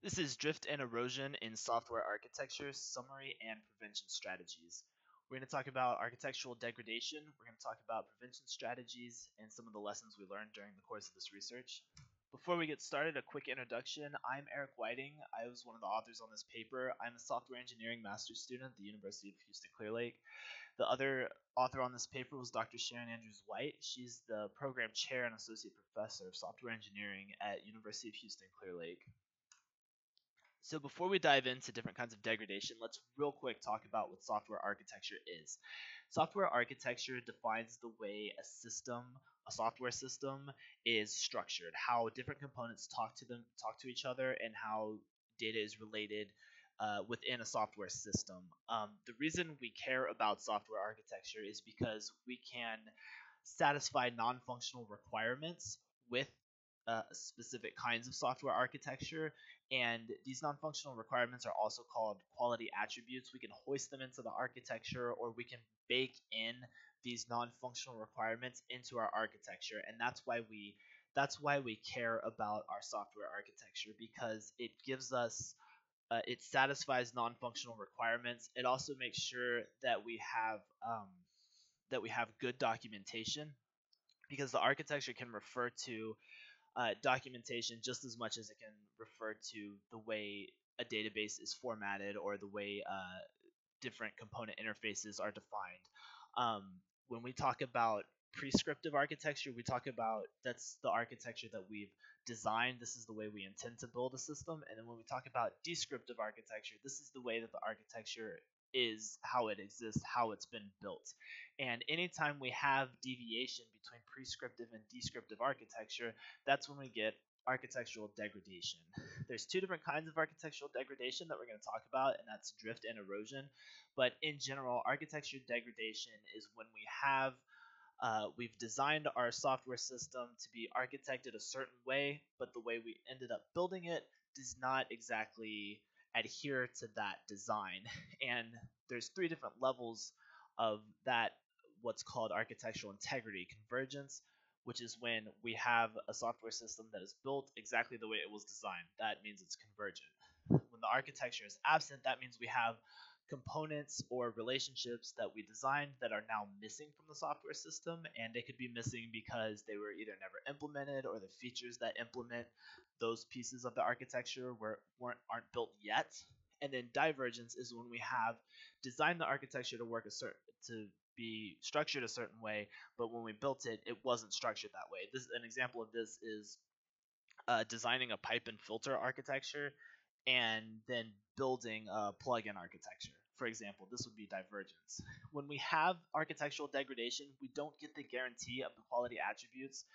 This is Drift and Erosion in Software Architecture, Summary and Prevention Strategies. We're going to talk about architectural degradation, we're going to talk about prevention strategies, and some of the lessons we learned during the course of this research. Before we get started, a quick introduction. I'm Eric Whiting. I was one of the authors on this paper. I'm a software engineering master's student at the University of Houston-Clear Lake. The other author on this paper was Dr. Sharon Andrews White. She's the program chair and associate professor of software engineering at University of Houston-Clear Lake. So before we dive into different kinds of degradation, let's real quick talk about what software architecture is. Software architecture defines the way a software system is structured, how different components talk to each other, and how data is related within a software system. The reason we care about software architecture is because we can satisfy non-functional requirements with specific kinds of software architecture, and these non-functional requirements are also called quality attributes. We can hoist them into the architecture, or we can bake in these non-functional requirements into our architecture, and that's why we care about our software architecture, because it gives us it satisfies non-functional requirements. It also makes sure that we have good documentation, because the architecture can refer to documentation just as much as it can refer to the way a database is formatted or the way different component interfaces are defined. When we talk about prescriptive architecture, we talk about that's the architecture that we've designed. This is the way we intend to build a system. And then when we talk about descriptive architecture, this is the way that the architecture is, how it exists, how it's been built. And anytime we have deviation between prescriptive and descriptive architecture, that's when we get architectural degradation. There's two different kinds of architectural degradation that we're going to talk about, and that's drift and erosion. But in general, architecture degradation is when we've designed our software system to be architected a certain way, but the way we ended up building it does not exactly adhere to that design. And there's three different levels of that, what's called architectural integrity. Convergence, which is when we have a software system that is built exactly the way it was designed. That means it's convergent. When the architecture is absent, that means we have components or relationships that we designed that are now missing from the software system, and they could be missing because they were either never implemented, or the features that implement those pieces of the architecture aren't built yet. And then divergence is when we have designed the architecture to be structured a certain way, but when we built it, it wasn't structured that way. An example of this is designing a pipe and filter architecture and then building a plugin architecture. For example, this would be divergence. When we have architectural degradation, we don't get the guarantee of the quality attributes,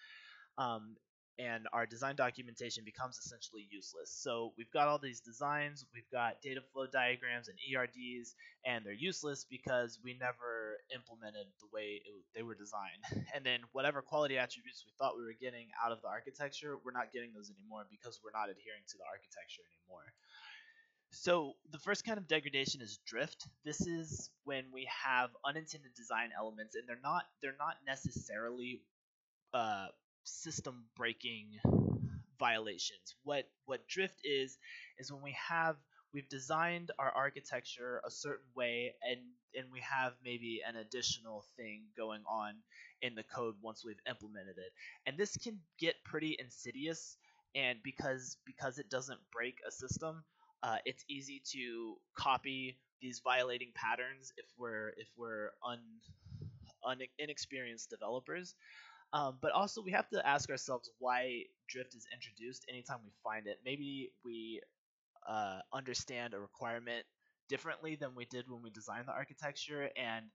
and our design documentation becomes essentially useless. So we've got all these designs, we've got data flow diagrams and ERDs, and they're useless because we never implemented the way they were designed. And then whatever quality attributes we thought we were getting out of the architecture, we're not getting those anymore because we're not adhering to the architecture anymore. So the first kind of degradation is drift. This is when we have unintended design elements, and they're not necessarily system breaking violations. What drift is when we've designed our architecture a certain way, and we have maybe an additional thing going on in the code once we've implemented it. And this can get pretty insidious, and because it doesn't break a system, it's easy to copy these violating patterns if we're inexperienced developers. But also, we have to ask ourselves why drift is introduced anytime we find it. Maybe we understand a requirement differently than we did when we designed the architecture, and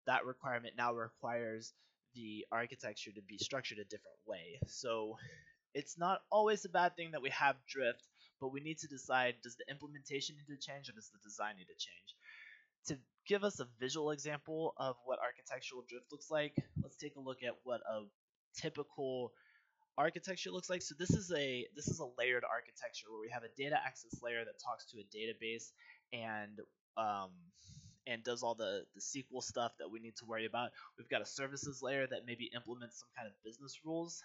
that requirement now requires the architecture to be structured a different way. So it's not always a bad thing that we have drift, but we need to decide, does the implementation need to change, or does the design need to change? To give us a visual example of what architectural drift looks like, let's take a look at what a typical architecture looks like. So this is a layered architecture where we have a data access layer that talks to a database and does all the SQL stuff that we need to worry about. We've got a services layer that maybe implements some kind of business rules,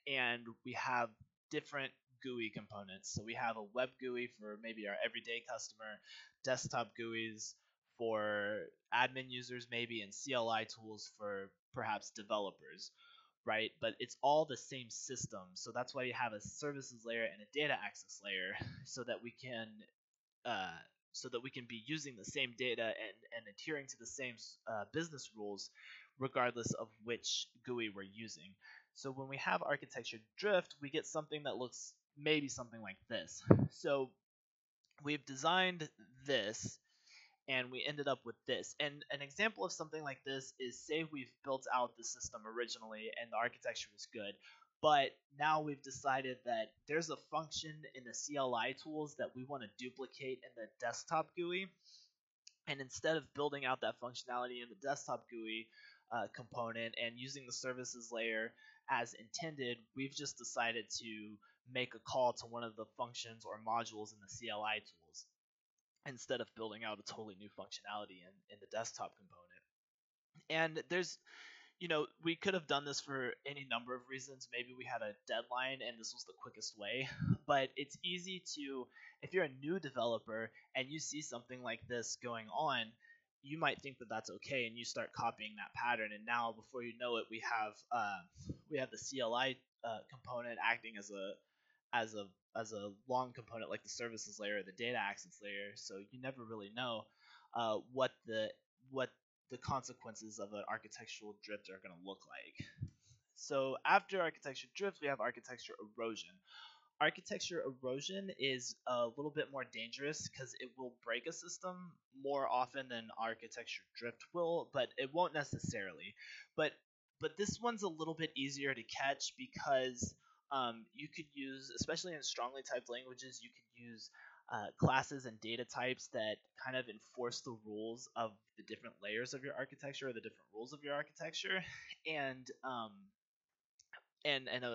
and we have different GUI components. So we have a web GUI for maybe our everyday customer, desktop GUIs for admin users maybe, and CLI tools for perhaps developers, right? But it's all the same system. So that's why you have a services layer and a data access layer so that we can uh, be using the same data and adhering to the same business rules regardless of which GUI we're using. So when we have architecture drift, we get something that looks maybe something like this. So we've designed this and we ended up with this. And an example of something like this is, say we've built out the system originally and the architecture was good, but now we've decided that there's a function in the CLI tools that we want to duplicate in the desktop GUI. And instead of building out that functionality in the desktop GUI component and using the services layer as intended, we've just decided to make a call to one of the functions or modules in the CLI tools instead of building out a totally new functionality in the desktop component. And there's, we could have done this for any number of reasons. Maybe we had a deadline and this was the quickest way, but it's easy to, if you're a new developer and you see something like this going on, you might think that that's okay, and you start copying that pattern. And now, before you know it, we have the CLI component acting as a long component like the services layer or the data access layer. So you never really know what the consequences of an architectural drift are going to look like. So after architecture drift, we have architecture erosion. Architecture erosion is a little bit more dangerous because it will break a system more often than architecture drift will, but it won't necessarily. But this one's a little bit easier to catch because you could use, especially in strongly typed languages, you could use classes and data types that kind of enforce the rules of the different layers of your architecture or the different rules of your architecture, and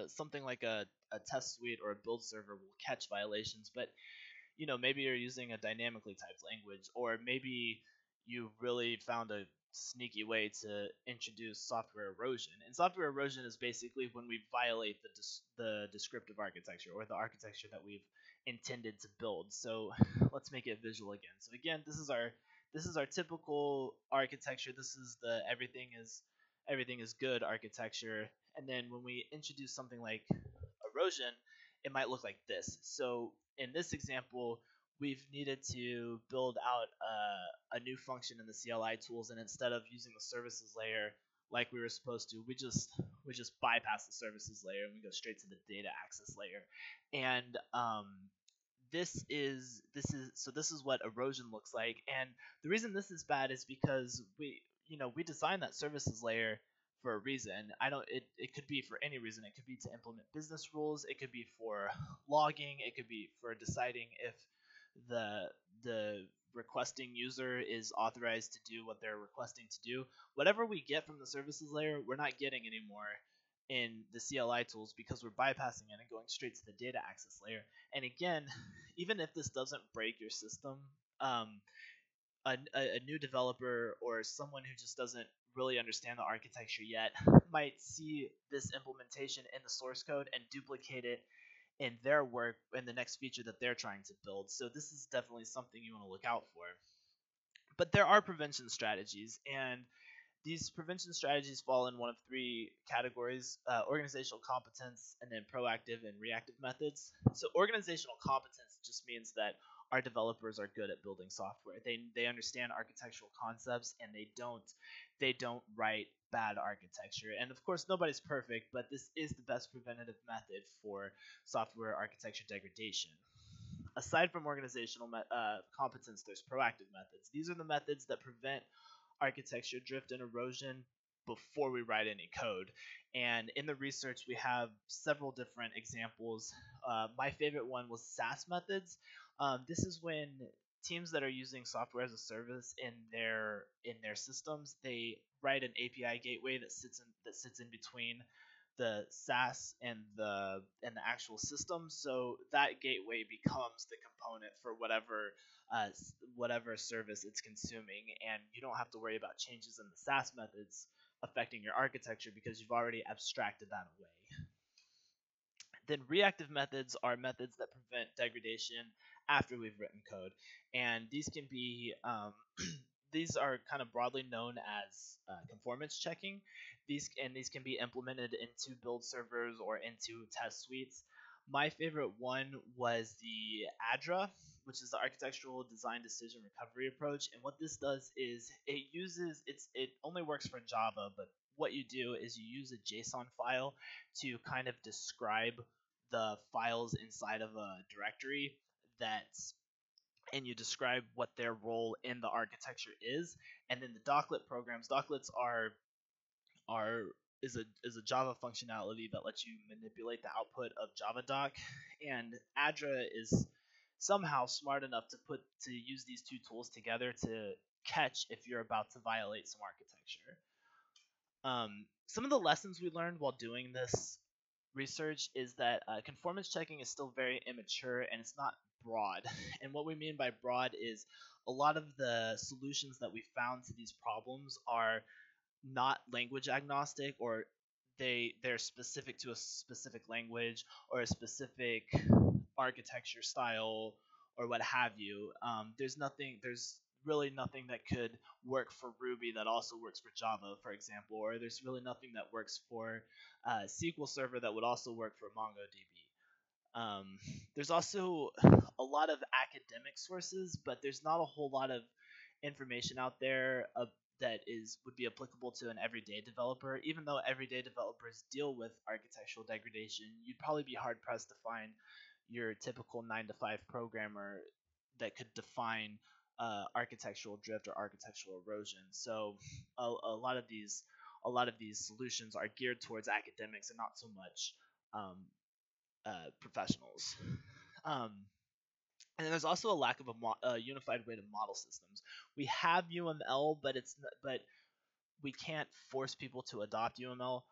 something like a test suite or a build server will catch violations. But maybe you're using a dynamically typed language, or maybe you really found a sneaky way to introduce software erosion. And software erosion is basically when we violate the descriptive architecture or the architecture that we've intended to build. So let's make it visual again. So again, this is our typical architecture. This is the everything is good architecture. And then when we introduce something like erosion, it might look like this. So in this example, we've needed to build out a new function in the CLI tools, and instead of using the services layer like we were supposed to, we just bypass the services layer and we go straight to the data access layer. And this is what erosion looks like. And the reason this is bad is because we designed that services layer for a reason. It could be for any reason. It could be to implement business rules, it could be for logging, it could be for deciding if the requesting user is authorized to do what they're requesting to do. Whatever we get from the services layer, we're not getting anymore in the CLI tools because we're bypassing it and going straight to the data access layer. And again, even if this doesn't break your system, a new developer or someone who just doesn't really understand the architecture yet might see this implementation in the source code and duplicate it in their work in the next feature that they're trying to build. So this is definitely something you want to look out for. But there are prevention strategies, and these prevention strategies fall in one of three categories: organizational competence, and then proactive and reactive methods. So organizational competence just means that our developers are good at building software. They understand architectural concepts, and they don't write bad architecture. And of course, nobody's perfect, but this is the best preventative method for software architecture degradation. Aside from organizational competence, there's proactive methods. These are the methods that prevent architecture drift and erosion before we write any code. And in the research, we have several different examples. My favorite one was SaaS methods. This is when teams that are using software as a service in their systems, they write an API gateway that sits in between the SaaS and the actual system. So that gateway becomes the component for whatever service it's consuming, and you don't have to worry about changes in the SaaS methods affecting your architecture because you've already abstracted that away. Then reactive methods are methods that prevent degradation after we've written code, and these can be these are kind of broadly known as conformance checking. These can be implemented into build servers or into test suites. My favorite one was the ADRA, which is the Architectural Design Decision Recovery approach. And what this does is it only works for Java, but what you do is you use a JSON file to kind of describe the files inside of a directory that's and you describe what their role in the architecture is. And then the docklets are is a Java functionality that lets you manipulate the output of JavaDoc, and ADRA is somehow smart enough to use these two tools together to catch if you're about to violate some architecture. Some of the lessons we learned while doing this research is that conformance checking is still very immature and it's not broad. And what we mean by broad is a lot of the solutions that we found to these problems are not language agnostic, or they're specific to a specific language or a specific architecture style or what have you. There's really nothing that could work for Ruby that also works for Java, for example, or there's really nothing that works for SQL Server that would also work for MongoDB. There's also a lot of academic sources, but there's not a whole lot of information out there that would be applicable to an everyday developer. Even though everyday developers deal with architectural degradation, you'd probably be hard pressed to find your typical 9 to 5 programmer that could define architectural drift or architectural erosion. So a lot of these solutions are geared towards academics and not so much professionals. Um, and then there's also a lack of a unified way to model systems. We have UML, but we can't force people to adopt UML.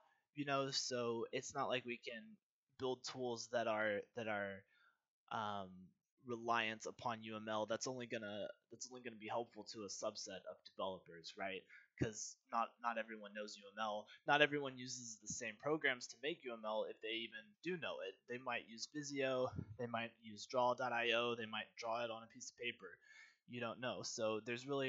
So it's not like we can build tools that are um, reliance upon UML. That's only gonna be helpful to a subset of developers, right? Because not everyone knows UML. Not everyone uses the same programs to make UML if they even do know it. They might use Visio, they might use Draw.io, they might draw it on a piece of paper. You don't know. So there's no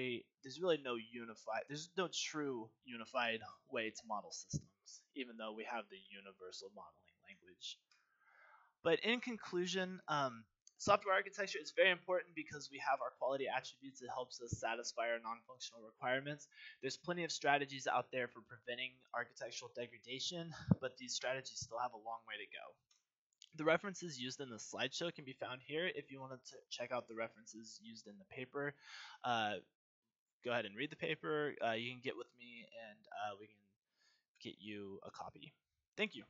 true unified way to model systems, even though we have the universal modeling language. But in conclusion, software architecture is very important because we have our quality attributes. It helps us satisfy our non-functional requirements. There's plenty of strategies out there for preventing architectural degradation, but these strategies still have a long way to go. The references used in the slideshow can be found here. If you wanted to check out the references used in the paper, go ahead and read the paper. You can get with me and we can get you a copy. Thank you.